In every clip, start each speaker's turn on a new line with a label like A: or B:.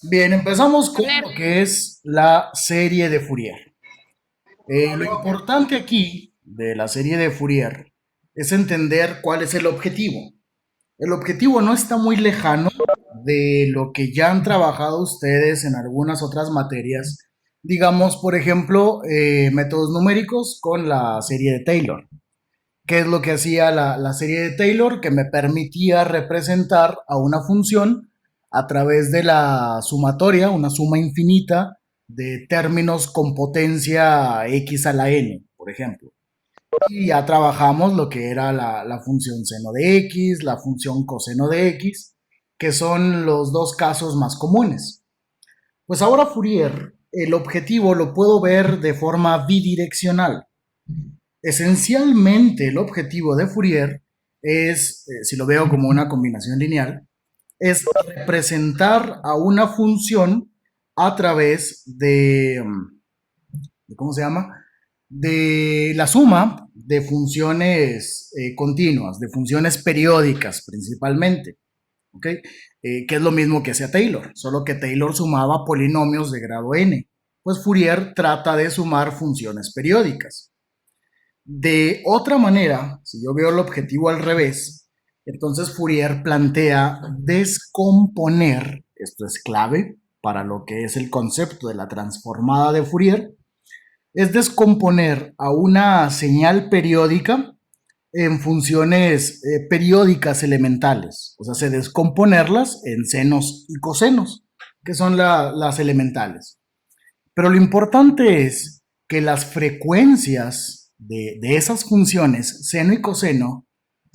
A: Bien, empezamos
B: A
A: con
B: ver,
A: lo que es la serie de Fourier. Lo importante aquí de la serie de Fourier es entender cuál es el objetivo. El objetivo no está muy lejano de lo que ya han trabajado ustedes en algunas otras materias, digamos, por ejemplo, métodos numéricos con la serie de Taylor. ¿Qué es lo que hacía la serie de Taylor? Que me permitía representar a una función a través de la sumatoria, una suma infinita de términos con potencia x a la n, por ejemplo. Y ya trabajamos lo que era la función seno de x, la función coseno de x, que son los dos casos más comunes. Pues ahora Fourier, el objetivo lo puedo ver de forma bidireccional. Esencialmente el objetivo de Fourier es, si lo veo como una combinación lineal, es representar a una función a través de ¿cómo se llama? De la suma de funciones continuas, de funciones periódicas principalmente, ¿ok? Que es lo mismo que hacía Taylor, solo que Taylor sumaba polinomios de grado n. Pues Fourier trata de sumar funciones periódicas. De otra manera, si yo veo el objetivo al revés, entonces Fourier plantea descomponer, esto es clave para lo que es el concepto de la transformada de Fourier, es descomponer a una señal periódica en funciones periódicas elementales, o sea, se descomponerlas en senos y cosenos, que son las elementales. Pero lo importante es que las frecuencias de esas funciones, seno y coseno,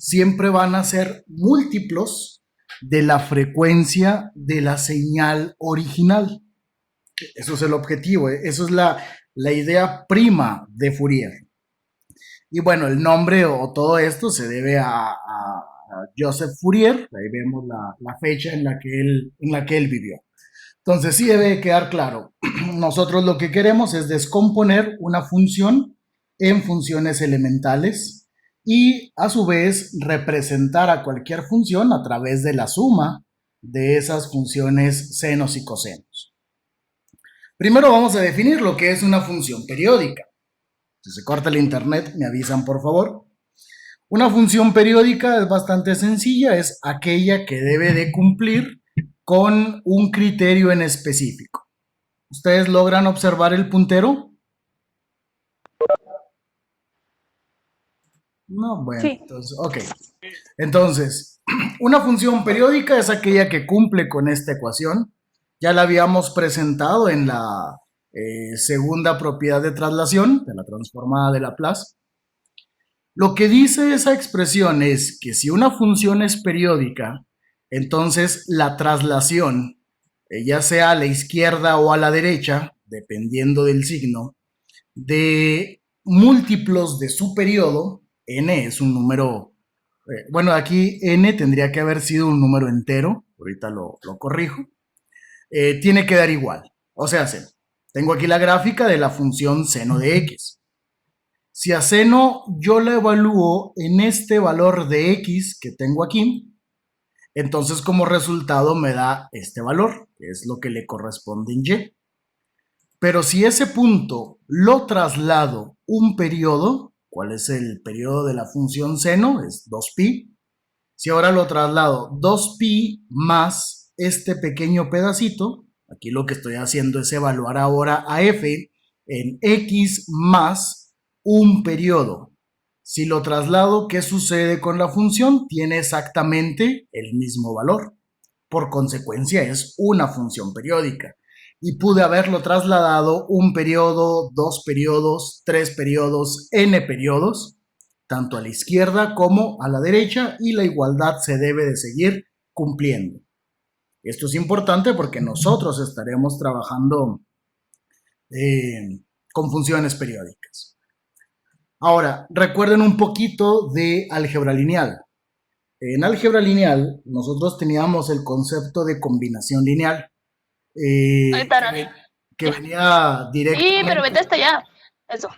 A: siempre van a ser múltiplos de la frecuencia de la señal original. Eso es el objetivo, eso es la idea prima de Fourier. Y bueno, el nombre o todo esto se debe a Joseph Fourier, ahí vemos la fecha en la que él vivió. Entonces sí debe quedar claro, nosotros lo que queremos es descomponer una función en funciones elementales y a su vez representar a cualquier función a través de la suma de esas funciones senos y cosenos. Primero vamos a definir lo que es una función periódica. Si se corta el internet, me avisan por favor. Una función periódica es bastante sencilla, es aquella que debe de cumplir con un criterio en específico. ¿Ustedes logran observar el puntero? No, bueno,
B: sí.
A: entonces, ok. Entonces, una función periódica es aquella que cumple con esta ecuación. Ya la habíamos presentado en la segunda propiedad de traslación, de la transformada de Laplace. Lo que dice esa expresión es que si una función es periódica, entonces la traslación, ya sea a la izquierda o a la derecha, dependiendo del signo, de múltiplos de su periodo, n es un número, bueno, aquí n tendría que haber sido un número entero, ahorita lo corrijo, tiene que dar igual. O sea, tengo aquí la gráfica de la función seno de x. Si a seno yo la evalúo en este valor de x que tengo aquí, entonces como resultado me da este valor, que es lo que le corresponde en y. Pero si ese punto lo traslado un periodo, ¿cuál es el periodo de la función seno? Es 2pi. Si ahora lo traslado 2pi más este pequeño pedacito, aquí lo que estoy haciendo es evaluar ahora a f en x más un periodo. Si lo traslado, ¿qué sucede con la función? Tiene exactamente el mismo valor. Por consecuencia, es una función periódica. Y pude haberlo trasladado un periodo, dos periodos, tres periodos, n periodos, tanto a la izquierda como a la derecha, y la igualdad se debe de seguir cumpliendo. Esto es importante porque nosotros estaremos trabajando con funciones periódicas. Ahora, recuerden un poquito de álgebra lineal. En álgebra lineal, nosotros teníamos el concepto de combinación lineal,
B: Ay,
A: eh,
B: para.
A: que, que venía
B: Sí, pero
A: directamente
B: vete hasta allá. Eso.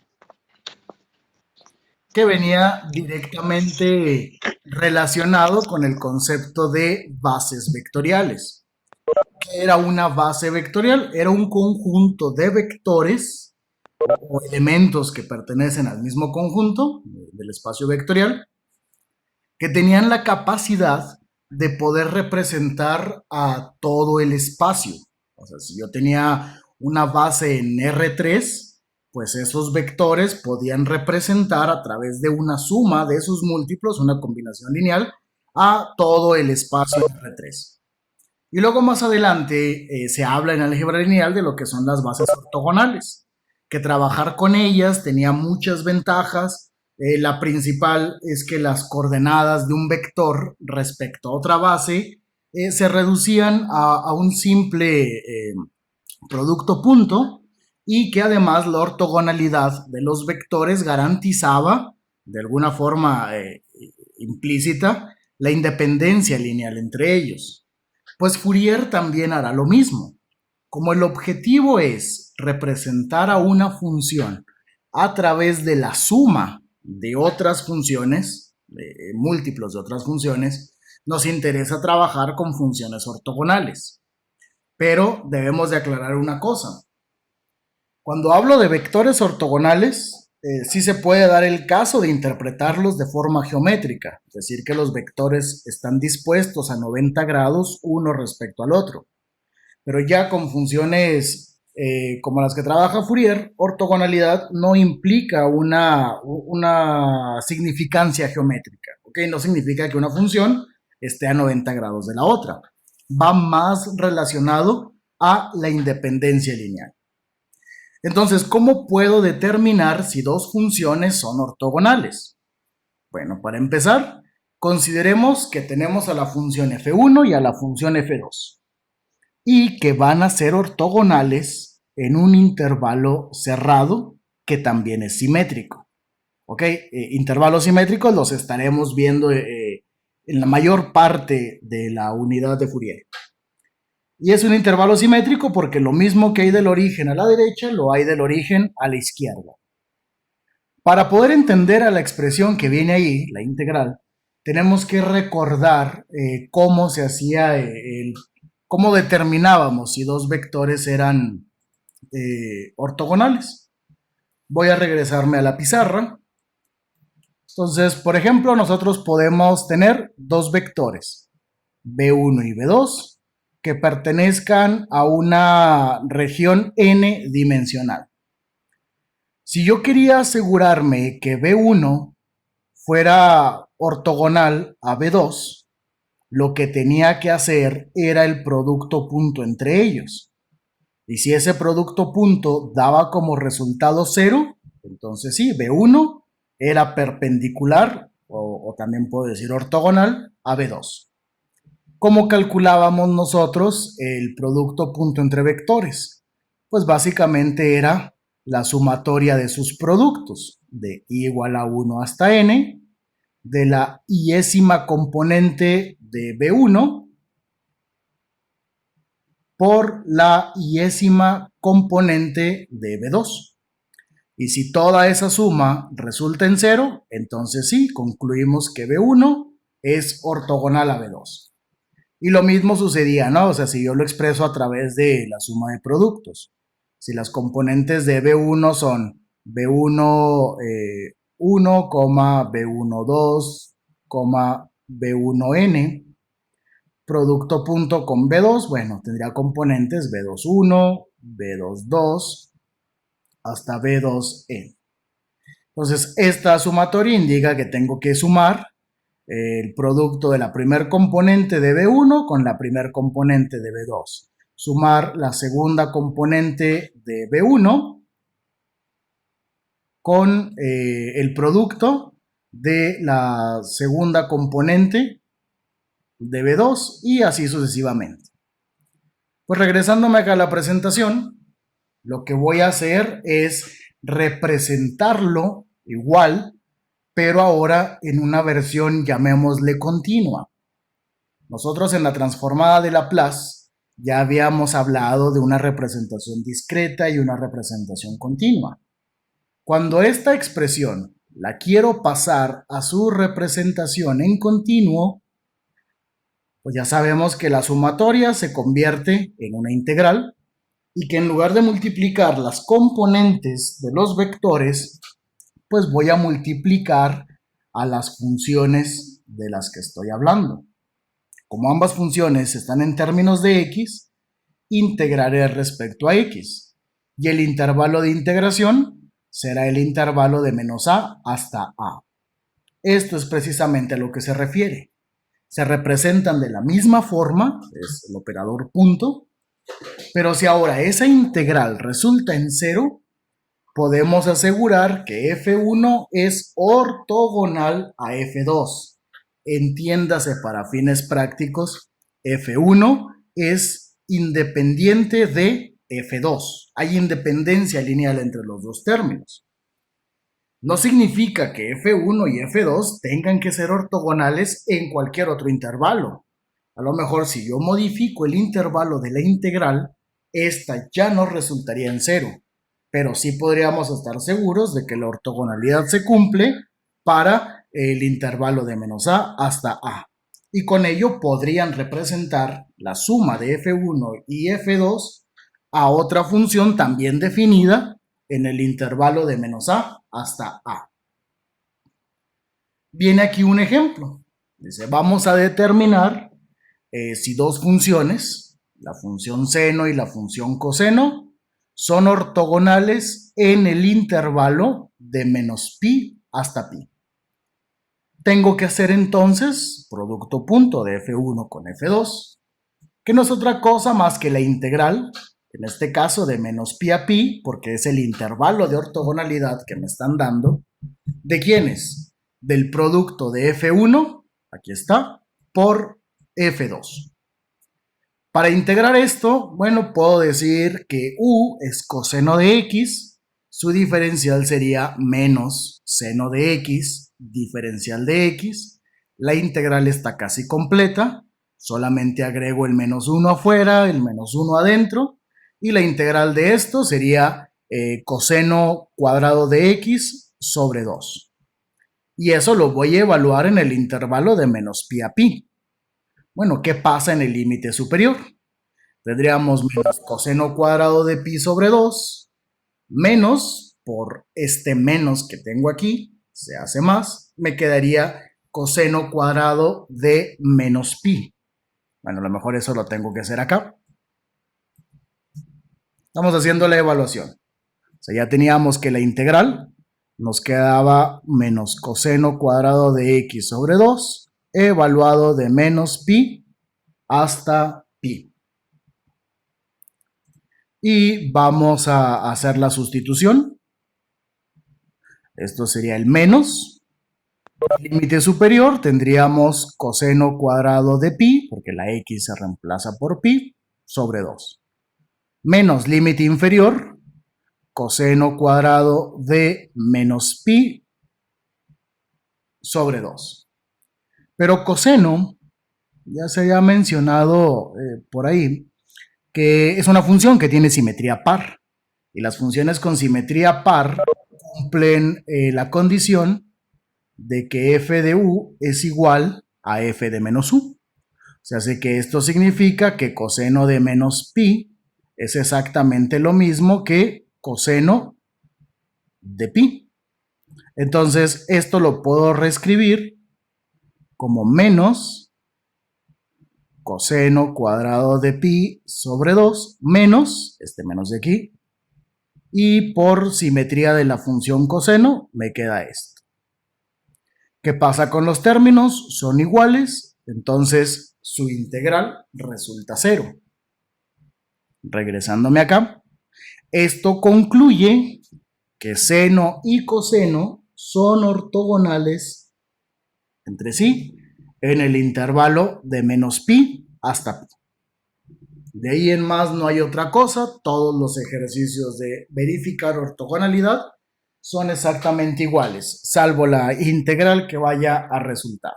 A: que venía directamente relacionado con el concepto de bases vectoriales. ¿Qué era una base vectorial? Era un conjunto de vectores o elementos que pertenecen al mismo conjunto del espacio vectorial que tenían la capacidad de poder representar a todo el espacio. O sea, si yo tenía una base en R3, pues esos vectores podían representar a través de una suma de sus múltiplos, una combinación lineal, a todo el espacio en R3. Y luego más adelante se habla en álgebra lineal de lo que son las bases ortogonales, que trabajar con ellas tenía muchas ventajas. La principal es que las coordenadas de un vector respecto a otra base se reducían a un simple producto punto y que además la ortogonalidad de los vectores garantizaba de alguna forma implícita la independencia lineal entre ellos. Pues Fourier también hará lo mismo. Como el objetivo es representar a una función a través de la suma de otras funciones, de múltiplos de otras funciones, nos interesa trabajar con funciones ortogonales. Pero debemos de aclarar una cosa. Cuando hablo de vectores ortogonales, sí se puede dar el caso de interpretarlos de forma geométrica, es decir, que los vectores están dispuestos a 90 grados uno respecto al otro. Pero ya con funciones como las que trabaja Fourier, ortogonalidad no implica una significancia geométrica, ¿ok? No significa que una función esté a 90 grados de la otra. Va más relacionado a la independencia lineal. Entonces, ¿cómo puedo determinar si dos funciones son ortogonales? Bueno, para empezar, consideremos que tenemos a la función f1 y a la función f2 y que van a ser ortogonales en un intervalo cerrado que también es simétrico. ¿Ok? Intervalos simétricos los estaremos viendo en la mayor parte de la unidad de Fourier. Y es un intervalo simétrico porque lo mismo que hay del origen a la derecha, lo hay del origen a la izquierda. Para poder entender a la expresión que viene ahí, la integral, tenemos que recordar cómo se hacía cómo determinábamos si dos vectores eran ortogonales. Voy a regresarme a la pizarra. Entonces, por ejemplo, nosotros podemos tener dos vectores, B1 y B2, que pertenezcan a una región n dimensional. Si yo quería asegurarme que B1 fuera ortogonal a B2, lo que tenía que hacer era el producto punto entre ellos. Y si ese producto punto daba como resultado 0, entonces sí, B1 era perpendicular, o también puedo decir ortogonal, a B2. ¿Cómo calculábamos nosotros el producto punto entre vectores? Pues básicamente era la sumatoria de sus productos, de i igual a 1 hasta n, de la iésima componente de B1 por la iésima componente de B2. Y si toda esa suma resulta en 0, entonces sí, concluimos que B1 es ortogonal a B2. Y lo mismo sucedía, ¿no? O sea, si yo lo expreso a través de la suma de productos. Si las componentes de B1 son B1 1, B1 2, B1n, producto punto con B2, bueno, tendría componentes B2 1, B2 2, hasta B2n. Entonces, esta sumatoria indica que tengo que sumar el producto de la primer componente de B1 con la primer componente de B2. Sumar la segunda componente de B1 con el producto de la segunda componente de B2 y así sucesivamente. Pues regresándome acá a la presentación, lo que voy a hacer es representarlo igual, pero ahora en una versión, llamémosle continua. Nosotros en la transformada de Laplace ya habíamos hablado de una representación discreta y una representación continua. Cuando esta expresión la quiero pasar a su representación en continuo, Pues ya sabemos que la sumatoria se convierte en una integral y que en lugar de multiplicar las componentes de los vectores, pues voy a multiplicar a las funciones de las que estoy hablando. Como ambas funciones están en términos de x, integraré respecto a x. Y el intervalo de integración será el intervalo de menos a hasta a. Esto es precisamente a lo que se refiere. Se representan de la misma forma, es el operador punto, pero si ahora esa integral resulta en cero, podemos asegurar que f1 es ortogonal a f2. Entiéndase para fines prácticos, f1 es independiente de f2. Hay independencia lineal entre los dos términos. No significa que f1 y f2 tengan que ser ortogonales en cualquier otro intervalo. A lo mejor si yo modifico el intervalo de la integral, esta ya no resultaría en cero, pero sí podríamos estar seguros de que la ortogonalidad se cumple para el intervalo de menos a hasta a. Y con ello podrían representar la suma de f1 y f2 a otra función también definida en el intervalo de menos a hasta a. Viene aquí un ejemplo. Dice, vamos a determinar si dos funciones, la función seno y la función coseno, son ortogonales en el intervalo de menos pi hasta pi. Tengo que hacer entonces producto punto de f1 con f2, que no es otra cosa más que la integral, en este caso de menos pi a pi, porque es el intervalo de ortogonalidad que me están dando. ¿De quiénes? Del producto de f1, aquí está, por f2. Para integrar esto, bueno, puedo decir que u es coseno de x, su diferencial sería menos seno de x, diferencial de x. La integral está casi completa, solamente agrego el menos 1 afuera, el menos 1 adentro, y la integral de esto sería coseno cuadrado de x sobre 2. Y eso lo voy a evaluar en el intervalo de menos pi a pi. Bueno, ¿qué pasa en el límite superior? Tendríamos menos coseno cuadrado de pi sobre 2, menos, por este menos que tengo aquí, se hace más, me quedaría coseno cuadrado de menos pi. Bueno, a lo mejor eso lo tengo que hacer acá. Estamos haciendo la evaluación. O sea, ya teníamos que la integral nos quedaba menos coseno cuadrado de x sobre 2, evaluado de menos pi hasta pi. Y vamos a hacer la sustitución. Esto sería el menos. Límite superior tendríamos coseno cuadrado de pi, porque la x se reemplaza por pi, sobre 2. Menos límite inferior, coseno cuadrado de menos pi sobre 2. Pero coseno, ya se había mencionado por ahí, que es una función que tiene simetría par. Y las funciones con simetría par cumplen la condición de que f de u es igual a f de menos u. O sea, así que esto significa que coseno de menos pi es exactamente lo mismo que coseno de pi. Entonces, esto lo puedo reescribir como menos coseno cuadrado de pi sobre 2 menos, este menos de aquí, y por simetría de la función coseno me queda esto. ¿Qué pasa con los términos? Son iguales, entonces su integral resulta 0. Regresándome acá, esto concluye que seno y coseno son ortogonales entre sí en el intervalo de menos pi hasta pi. De ahí en más no hay otra cosa, todos los ejercicios de verificar ortogonalidad son exactamente iguales, salvo la integral que vaya a resultar.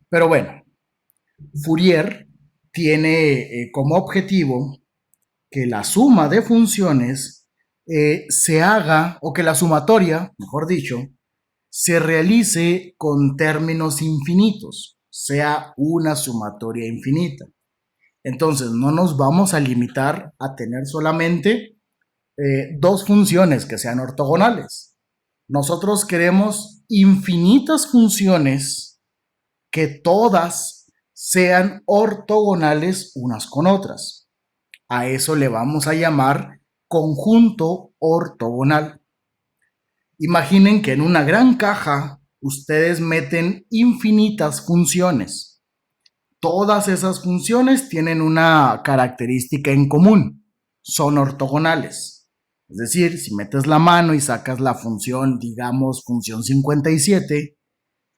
A: Pero bueno, Fourier tiene como objetivo que la suma de funciones se haga, o que la sumatoria, mejor dicho, se realice con términos infinitos. sea una sumatoria infinita. Entonces, no nos vamos a limitar a tener solamente dos funciones que sean ortogonales. Nosotros queremos infinitas funciones que todas sean ortogonales unas con otras. A eso le vamos a llamar conjunto ortogonal. Imaginen que en una gran caja ustedes meten infinitas funciones. Todas esas funciones tienen una característica en común. Son ortogonales. Es decir, si metes la mano y sacas la función, digamos, función 57,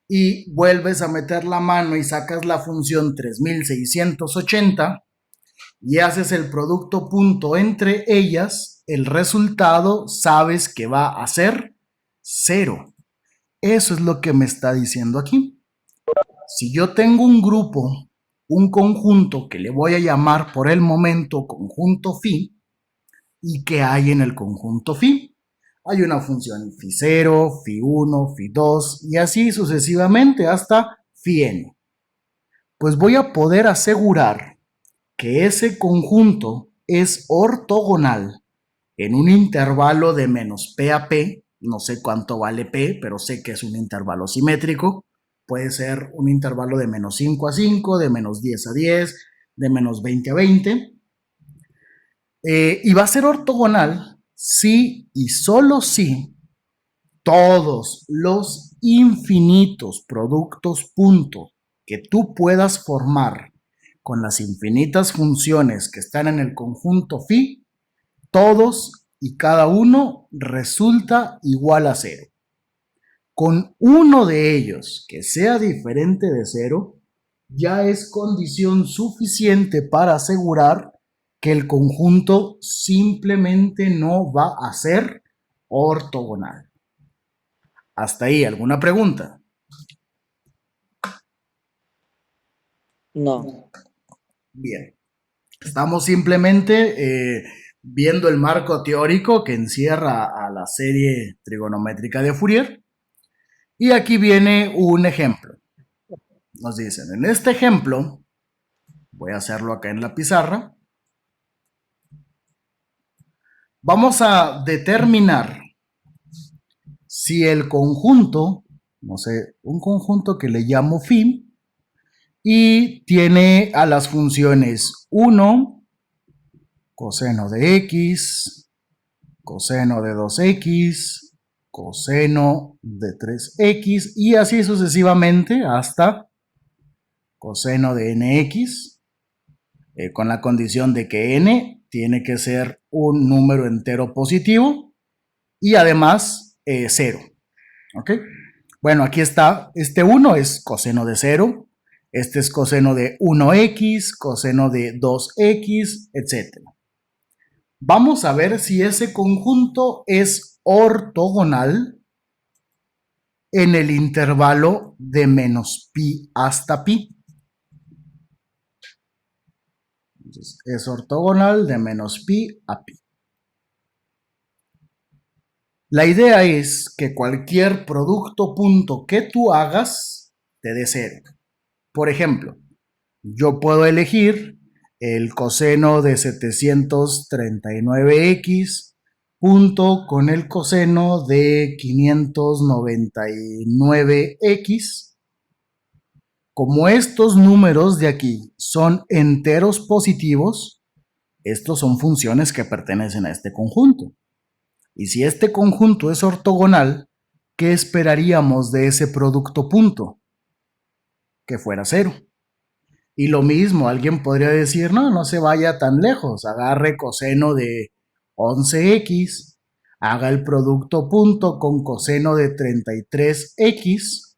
A: y vuelves a meter la mano y sacas la función 3680 y haces el producto punto entre ellas, el resultado sabes que va a ser 0. Eso es lo que me está diciendo aquí. Si yo tengo un grupo, un conjunto que le voy a llamar por el momento conjunto phi, ¿y qué hay en el conjunto phi? Hay una función phi0, phi1, phi2 y así sucesivamente hasta phi n. Pues voy a poder asegurar que ese conjunto es ortogonal en un intervalo de menos p a p, no sé cuánto vale p, pero sé que es un intervalo simétrico, puede ser un intervalo de menos 5 a 5, de menos 10 a 10, de menos 20 a 20, y va a ser ortogonal si y solo si todos los infinitos productos punto que tú puedas formar con las infinitas funciones que están en el conjunto phi, todos y cada uno resulta igual a 0. Con uno de ellos que sea diferente de 0, ya es condición suficiente para asegurar que el conjunto simplemente no va a ser ortogonal. Hasta ahí, ¿alguna pregunta?
C: No.
A: Bien. Estamos simplemente viendo el marco teórico que encierra a la serie trigonométrica de Fourier. Y aquí viene un ejemplo. Nos dicen, en este ejemplo, voy a hacerlo acá en la pizarra, vamos a determinar si el conjunto, no sé, un conjunto que le llamo phi, y tiene a las funciones 1, coseno de x, coseno de 2x, coseno de 3x y así sucesivamente hasta coseno de nx, con la condición de que n tiene que ser un número entero positivo y además 0. ¿Ok? Bueno, aquí está, este 1 es coseno de 0, este es coseno de 1x, coseno de 2x, etc. Vamos a ver si ese conjunto es ortogonal en el intervalo de menos pi hasta pi. Entonces, es ortogonal de menos pi a pi. La idea es que cualquier producto punto que tú hagas te dé 0. Por ejemplo, yo puedo elegir el coseno de 739x junto con el coseno de 599x. Como estos números de aquí son enteros positivos, estos son funciones que pertenecen a este conjunto. Y si este conjunto es ortogonal, ¿qué esperaríamos de ese producto punto? Que fuera 0. Y lo mismo, alguien podría decir, no se vaya tan lejos, agarre coseno de 11x, haga el producto punto con coseno de 33x.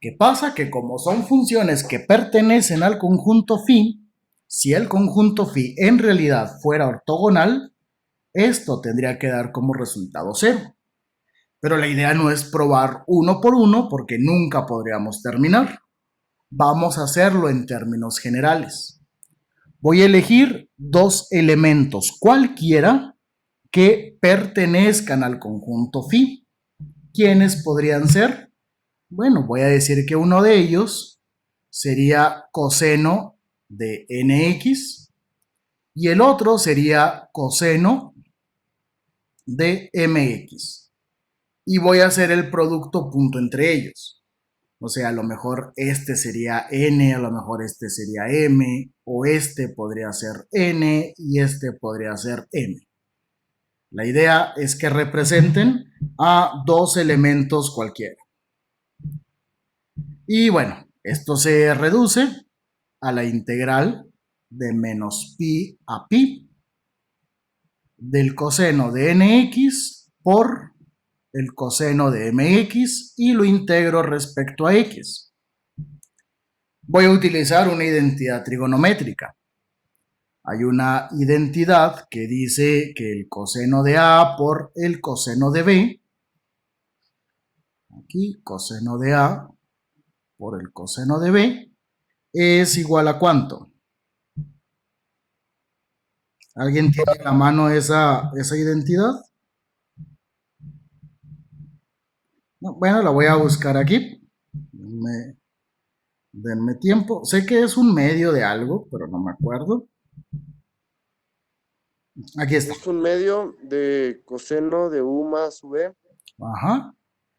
A: ¿Qué pasa? Que como son funciones que pertenecen al conjunto phi, si el conjunto phi en realidad fuera ortogonal, esto tendría que dar como resultado 0. Pero la idea no es probar uno por uno porque nunca podríamos terminar. Vamos a hacerlo en términos generales. Voy a elegir dos elementos cualquiera que pertenezcan al conjunto phi. ¿Quiénes podrían ser? Bueno, voy a decir que uno de ellos sería coseno de nx y el otro sería coseno de mx. Y voy a hacer el producto punto entre ellos. O sea, a lo mejor este sería n, a lo mejor este sería m, o este podría ser n y este podría ser m. La idea es que representen a dos elementos cualquiera. Y bueno, esto se reduce a la integral de menos pi a pi del coseno de nx por el coseno de mx y lo integro respecto a x. Voy a utilizar una identidad trigonométrica. Hay una identidad que dice que el coseno de A por el coseno de B, aquí coseno de A por el coseno de B, es igual a ¿cuánto? ¿Alguien tiene a la mano esa identidad? No, bueno, la voy a buscar aquí. Denme tiempo. Sé que es un medio de algo, pero no me acuerdo. Aquí está.
C: Es un medio de coseno de U más V.
A: Ajá.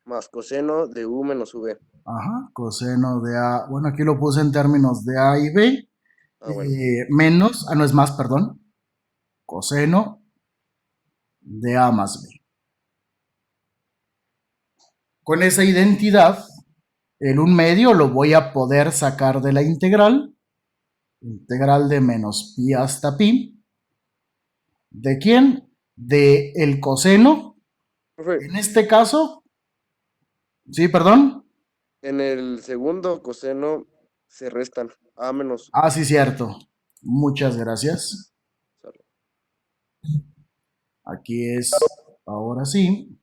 C: Más coseno de U menos V.
A: Ajá. Coseno de A. Bueno, aquí lo puse en términos de A y B.
C: Bueno.
A: Menos. No es más, perdón. Coseno de A más B. Con esa identidad, el 1/2 lo voy a poder sacar de la integral. Integral de menos pi hasta pi. ¿De quién? De el coseno.
C: Profe,
A: En este caso. Sí, perdón.
C: en el segundo coseno se restan A menos.
A: Ah, sí, cierto. Muchas gracias. Aquí es, ahora sí,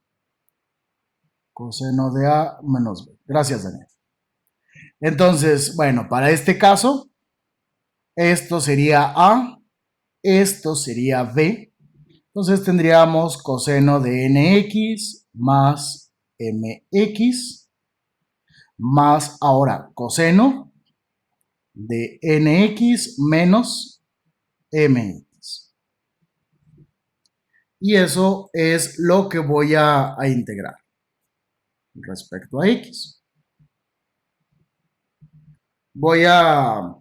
A: coseno de A menos B. Gracias, Daniel. Entonces, bueno, para este caso, esto sería A, esto sería B. Entonces tendríamos coseno de nx más mx más ahora coseno de nx menos mx. Y eso es lo que voy a integrar respecto a x. Voy a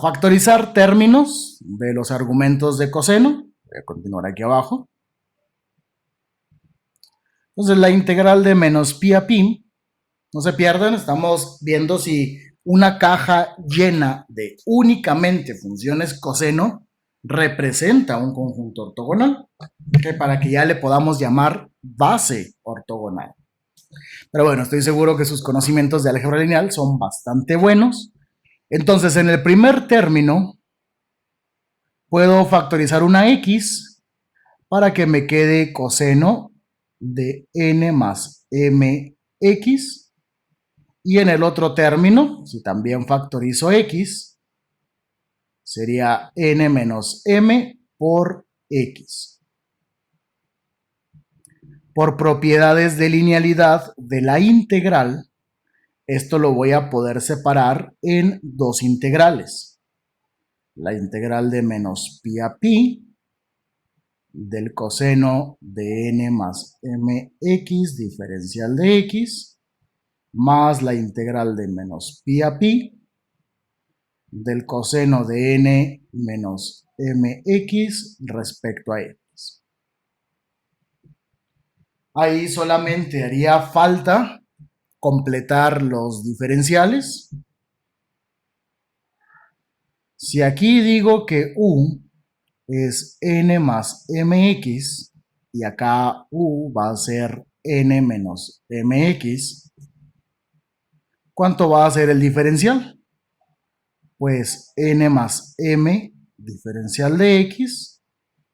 A: factorizar términos de los argumentos de coseno. Voy a continuar aquí abajo. Entonces la integral de menos pi a pi, no se pierdan, estamos viendo si una caja llena de únicamente funciones coseno representa un conjunto ortogonal, que para que ya le podamos llamar base ortogonal. Pero bueno, estoy seguro que sus conocimientos de álgebra lineal son bastante buenos. Entonces, en el primer término, puedo factorizar una x para que me quede coseno de n más mx. Y en el otro término, si también factorizo x, sería n menos m por x. Por propiedades de linealidad de la integral, esto lo voy a poder separar en dos integrales. La integral de menos pi a pi del coseno de n más mx diferencial de x más la integral de menos pi a pi del coseno de n menos mx respecto a x. Ahí solamente haría falta completar los diferenciales. Si aquí digo que u es n más mx y acá u va a ser n menos mx, ¿cuánto va a ser el diferencial? Pues n más m diferencial de x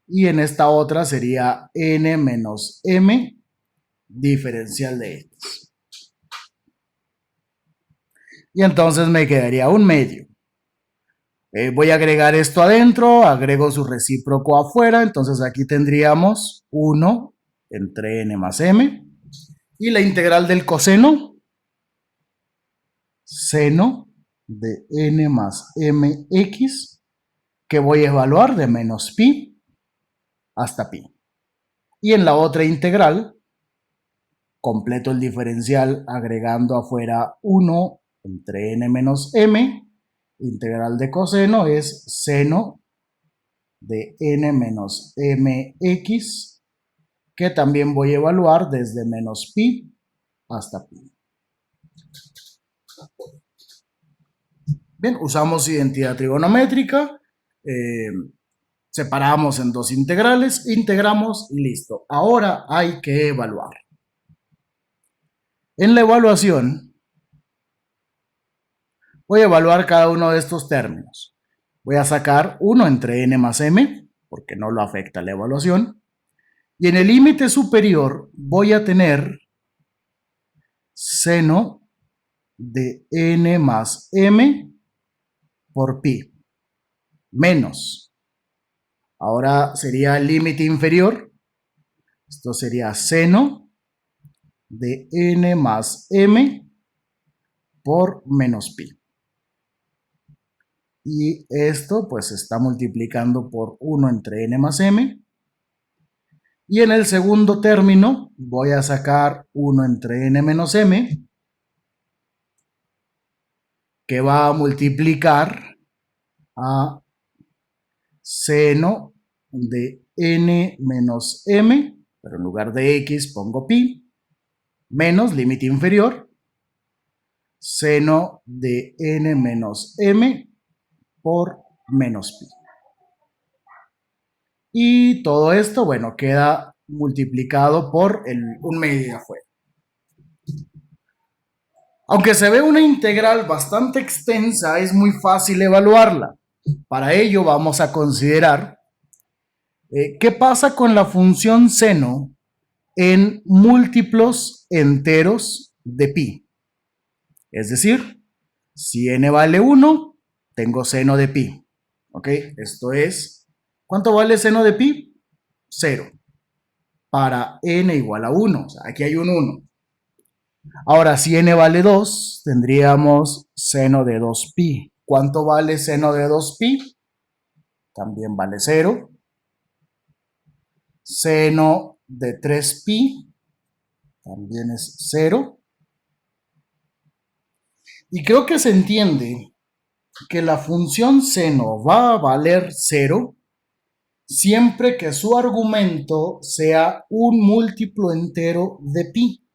A: y en esta otra sería n menos m diferencial de x. Y entonces me quedaría un medio. Voy a agregar esto adentro, agrego su recíproco afuera, entonces aquí tendríamos 1 entre n más m y la integral del coseno, seno de n más mx, que voy a evaluar de menos pi hasta pi. Y en la otra integral, completo el diferencial agregando afuera 1 entre n menos m. Integral de coseno es seno de n menos mx, que también voy a evaluar desde menos pi hasta pi. Bien, usamos identidad trigonométrica, separamos en dos integrales, integramos y listo. Ahora hay que evaluar. En la evaluación, voy a evaluar cada uno de estos términos. Voy a sacar 1 entre n más m, porque no lo afecta la evaluación. Y en el límite superior voy a tener seno de n más m por pi, menos. Ahora sería el límite inferior. Esto sería seno de n más m por menos pi. Y esto pues se está multiplicando por 1 entre n más m. Y en el segundo término voy a sacar 1 entre n menos m, que va a multiplicar a seno de n menos m, pero en lugar de x pongo pi, menos límite inferior, seno de n menos m por menos pi. Y todo esto, bueno, queda multiplicado por un medio de afuera. Aunque se ve una integral bastante extensa, es muy fácil evaluarla. Para ello vamos a considerar qué pasa con la función seno en múltiplos enteros de pi. Es decir, si n vale 1, tengo seno de pi. ¿Ok? Esto es, ¿cuánto vale seno de pi? 0. Para n igual a 1. O sea, aquí hay un 1. Ahora, si n vale 2, tendríamos seno de 2pi. ¿Cuánto vale seno de 2pi? También vale 0. Seno de 3pi también es 0. Y creo que se entiende que la función seno va a valer 0 siempre que su argumento sea un múltiplo entero de pi.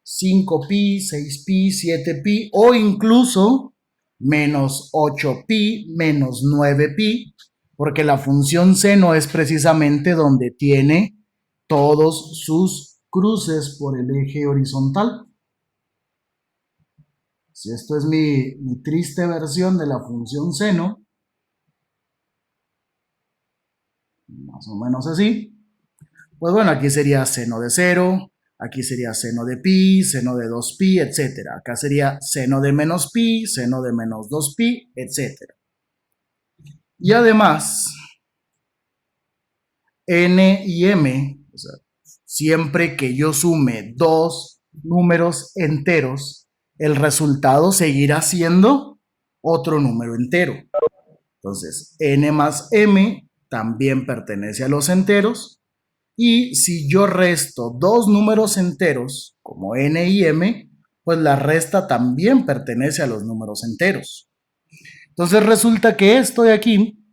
A: 5pi, 6pi, 7pi o incluso menos 8pi, menos 9pi, porque la función seno es precisamente donde tiene todos sus cruces por el eje horizontal. Si esto es mi triste versión de la función seno, más o menos así, pues bueno, aquí sería seno de 0, aquí sería seno de pi, seno de 2pi, etc. Acá sería seno de menos pi, seno de menos 2pi, etc. Y además, n y m, o sea, siempre que yo sume dos números enteros, el resultado seguirá siendo otro número entero. Entonces, n más m también pertenece a los enteros. Y si yo resto dos números enteros, como n y m, pues la resta también pertenece a los números enteros. Entonces resulta que esto de aquí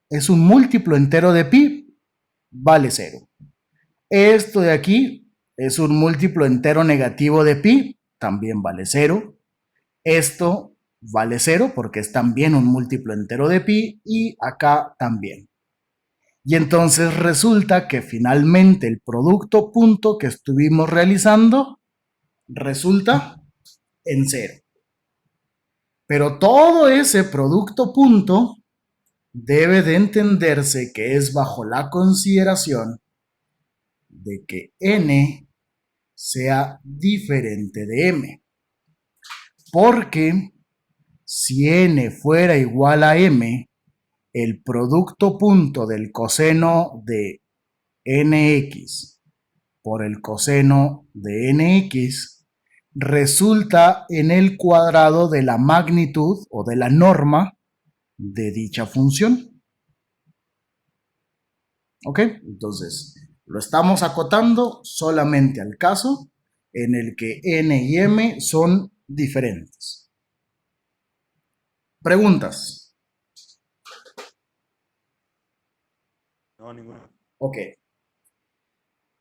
A: es un múltiplo entero de pi, vale 0. Esto de aquí es un múltiplo entero negativo de pi, también vale 0. Esto vale 0 porque es también un múltiplo entero de pi y acá también. Y entonces resulta que finalmente el producto punto que estuvimos realizando resulta en 0. Pero todo ese producto punto debe de entenderse que es bajo la consideración de que n sea diferente de m. Porque si n fuera igual a m, el producto punto del coseno de nx por el coseno de nx resulta en el cuadrado de la magnitud o de la norma de dicha función. ¿Ok? Entonces, lo estamos acotando solamente al caso en el que n y m son diferentes. ¿Preguntas?
D: No, ninguna.
A: Ok.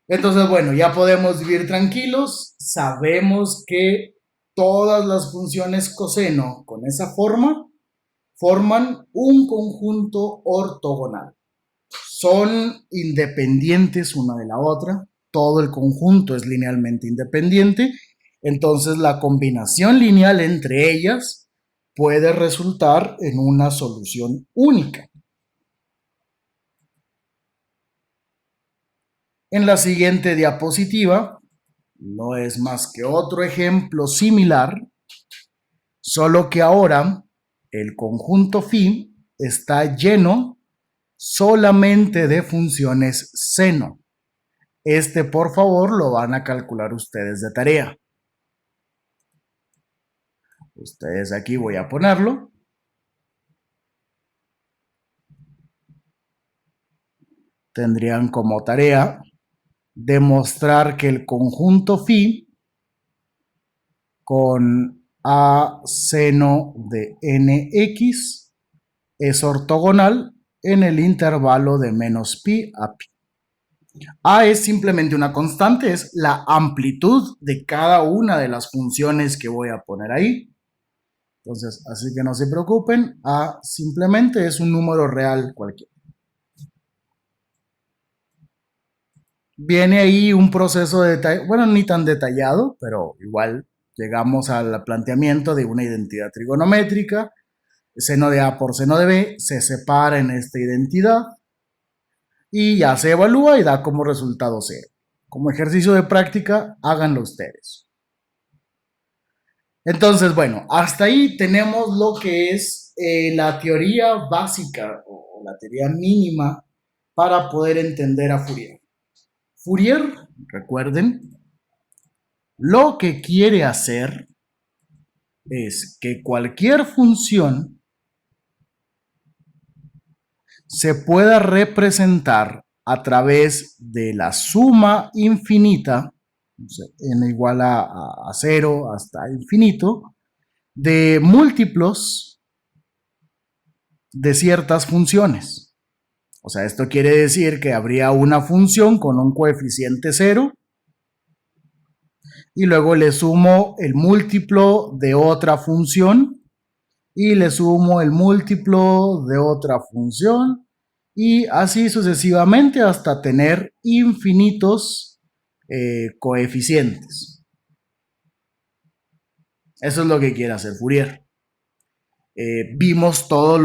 A: Entonces, bueno, ya podemos vivir tranquilos. Sabemos que todas las funciones coseno con esa forma forman un conjunto ortogonal. Son independientes una de la otra. Todo el conjunto es linealmente independiente. Entonces, la combinación lineal entre ellas puede resultar en una solución única. En la siguiente diapositiva no es más que otro ejemplo similar, solo que ahora el conjunto phi está lleno solamente de funciones seno. Este, por favor, lo van a calcular ustedes de tarea. Ustedes aquí voy a ponerlo. Tendrían como tarea demostrar que el conjunto phi con a seno de nx es ortogonal en el intervalo de menos pi a pi. A es simplemente una constante, es la amplitud de cada una de las funciones que voy a poner ahí. Entonces, así que no se preocupen, A simplemente es un número real cualquiera. Viene ahí un proceso de bueno, ni tan detallado, pero igual llegamos al planteamiento de una identidad trigonométrica. Seno de A por seno de B se separa en esta identidad y ya se evalúa y da como resultado 0. Como ejercicio de práctica, háganlo ustedes. Entonces, bueno, hasta ahí tenemos lo que es la teoría básica o la teoría mínima para poder entender a Fourier. Fourier, recuerden, lo que quiere hacer es que cualquier función se pueda representar a través de la suma infinita, n igual a 0 hasta infinito, de múltiplos de ciertas funciones. O sea, esto quiere decir que habría una función con un coeficiente 0 y luego le sumo el múltiplo de otra función y le sumo el múltiplo de otra función y así sucesivamente hasta tener infinitos coeficientes. Eso es lo que quiere hacer Fourier. Vimos todo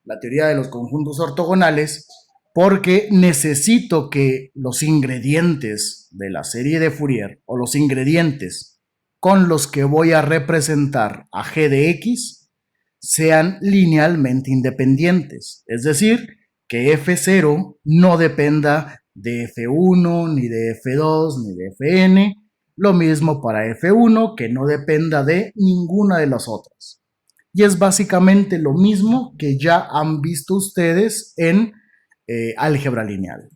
A: la teoría de los conjuntos ortogonales porque necesito que los ingredientes de la serie de Fourier o los ingredientes con los que voy a representar a g de x sean linealmente independientes. Es decir, que f0 no dependa de f1, ni de f2, ni de fn. Lo mismo para f1, que no dependa de ninguna de las otras. Y es básicamente lo mismo que ya han visto ustedes en álgebra lineal.